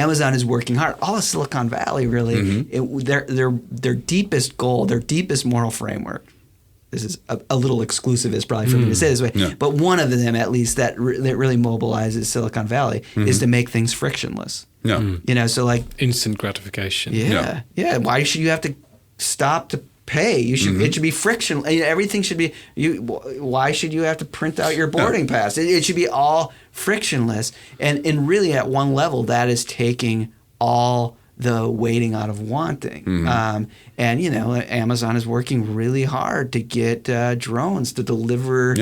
Amazon is working hard. All of Silicon Valley, really, their deepest goal, their deepest moral framework. This is a little exclusivist probably for me to say this way, but one of them at least that really mobilizes Silicon Valley is to make things frictionless. So like instant gratification. Yeah. Why should you have to stop to pay? You should. It should be friction. Everything should be. Why should you have to print out your boarding pass? It should be all frictionless. And really, at one level, that is taking all the waiting out of wanting. And Amazon is working really hard to get drones to deliver.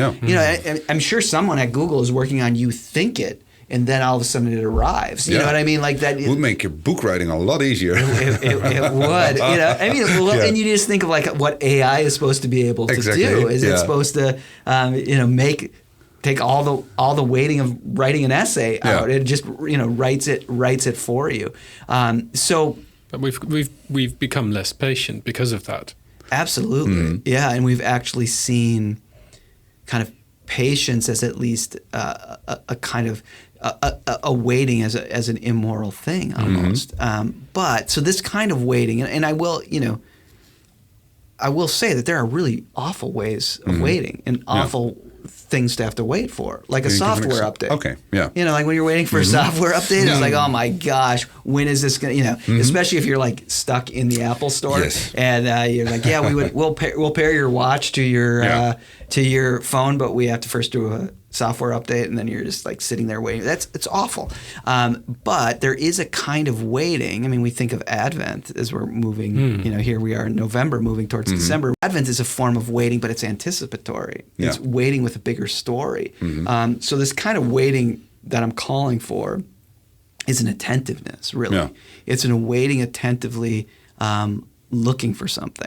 I'm sure someone at Google is working on You Think It. And then all of a sudden it arrives. You know what I mean? Like that would make your book writing a lot easier. It would. And you just think of like what AI is supposed to be able to do. Is it supposed to, take all the waiting of writing an essay out? It just writes it for you. But we've become less patient because of that. Absolutely. Yeah, and we've actually seen kind of patience as at least a kind of a waiting as an immoral thing almost. But so this kind of waiting, and I will say that there are really awful ways of waiting and awful things to have to wait for, like a software update. Okay, yeah. Like when you're waiting for a software update, it's like, oh my gosh, when is this going to, especially if you're like stuck in the Apple store and you're like, we'll pair your watch to your phone, but we have to first do a software update, and then you're just like sitting there waiting. It's awful. But there is a kind of waiting. I mean, we think of Advent as we're moving, here we are in November moving towards December. Advent is a form of waiting, but it's anticipatory. Yeah. It's waiting with a bigger story. So this kind of waiting that I'm calling for is an attentiveness, really. Yeah. It's an waiting attentively, looking for something.